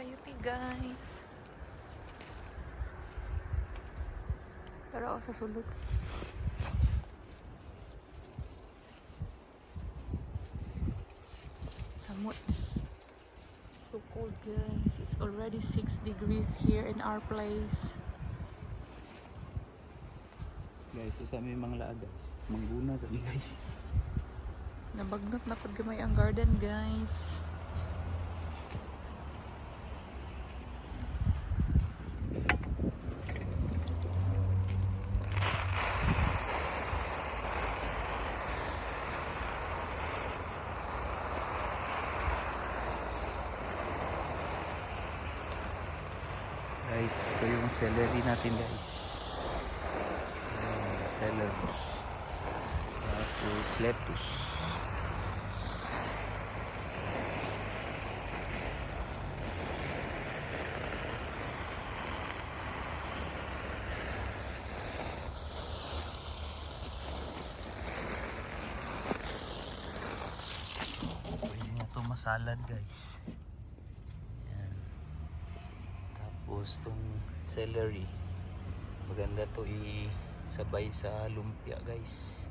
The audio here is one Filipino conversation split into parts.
Sayuti guys. Tara ako sa sulod. Samot. So cold guys. It's already 6 degrees here in our place. Guys, sa may mga laag guys. Mangguna tadi guys. Nabagnot na pag gamay ang garden guys. Guys, ito yung celery natin guys. Celery. Tapos lettuce. Pwede na ito masalad guys. Tapos tong celery maganda to isabay sa lumpia guys.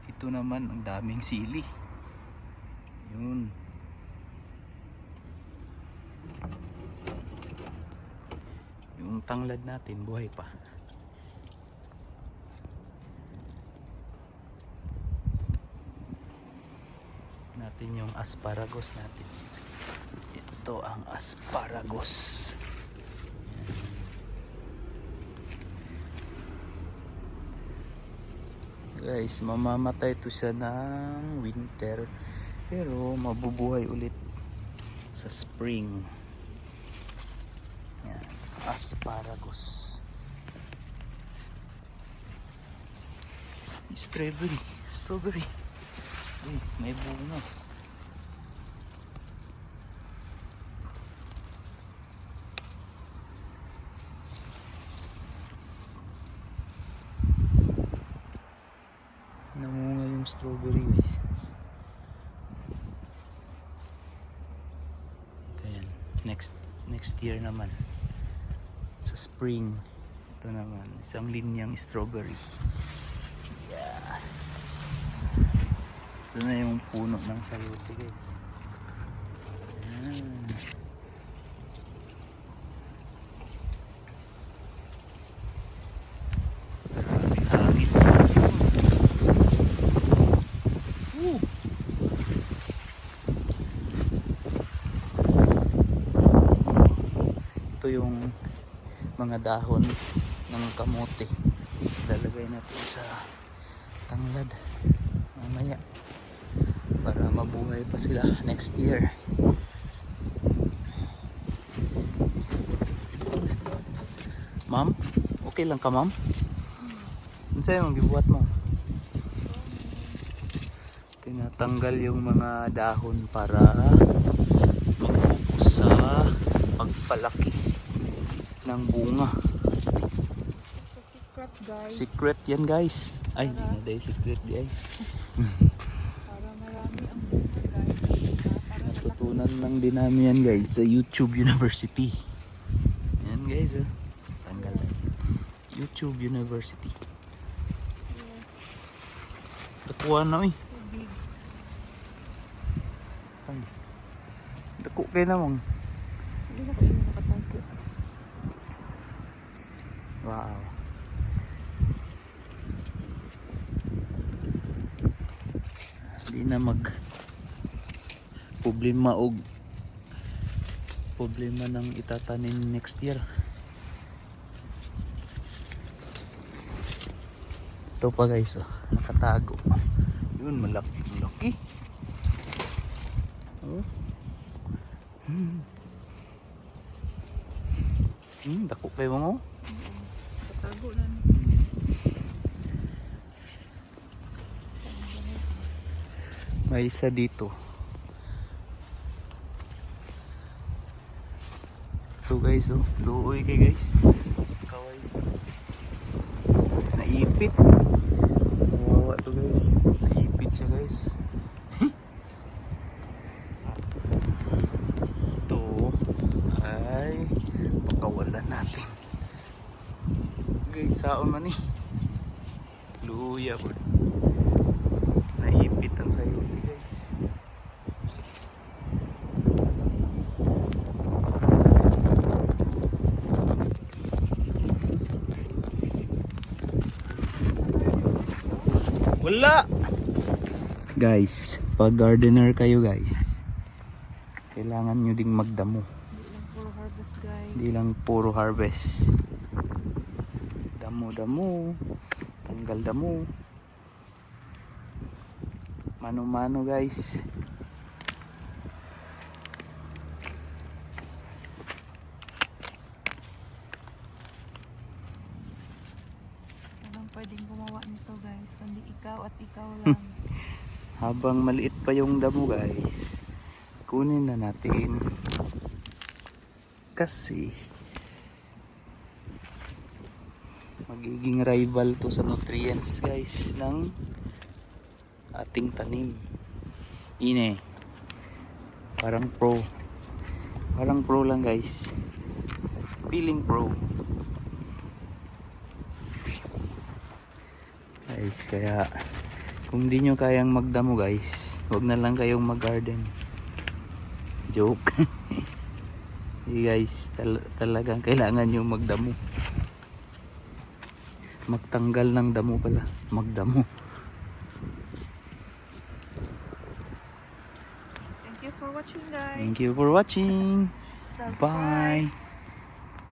Ito naman ang daming sili. Yun. Yung tanglad natin buhay pa. Natin yung asparagus natin. Ito ang asparagus. Guys, mamamatay to siya ng winter pero mabubuhay ulit sa spring. Yan, asparagus. Strawberry. Uy, may bunga. Namunga yung strawberry guys. Ayan, next year naman sa spring ito naman isang linyang strawberry. Yeah. Ito na yung puno ng sayote guys. Ayan. Hangin. Ito yung mga dahon ng kamote. Lalagay natin sa tanglad mamaya para mabuhay pa sila next year. Ma'am, okay lang ka ma'am? Ano sa'yo ang gibuhat mo? Tinatanggal yung mga dahon para mag-focus sa pagpalaki ng bunga. Secret guys. Secret yan guys. Ay, hindi na dahil secret di ay. Para marami ang bunga guys. Para Natutunan lang din namin yan guys sa YouTube University. Yan guys oh. Tanggal lang. YouTube University. Dakuha na eh. tubig. Daku kayo namang. Hindi na kayo nakatago. Wow. Hindi na problema ng itatanim next year. Ito pa guys oh, nakatago. Yun, malaki. Oh. Dako kayo mga oh. Nakatago na. May isa dito. Ito guys oh, luoy kay guys. Kaways. Naipit. Wow, ito guys. Naipit. siya guys. Ito ay pagkawalan natin. Guys, saan man eh. Luya po. Naipit ang sayo guys. Wala! Guys, pag gardener kayo guys, kailangan nyo ding magdamo. Hindi lang puro harvest guys. Hindi lang puro harvest. Damo-damo, tanggal damo. Mano-mano guys. Walang pwedeng gumawa nito guys, kundi ikaw at ikaw lang. Habang maliit pa yung damo guys, kunin na natin. Kasi magiging rival to sa nutrients guys ng ating tanim. Ine. Parang pro. Parang pro lang guys. Feeling pro. Guys, kaya kung di nyo kayang magdamo guys, huwag na lang kayong mag-garden. Joke. Guys, talagang kailangan nyo magdamo. Magtanggal ng damo pala. Magdamo. Thank you for watching guys. Thank you for watching. Subscribe. Bye.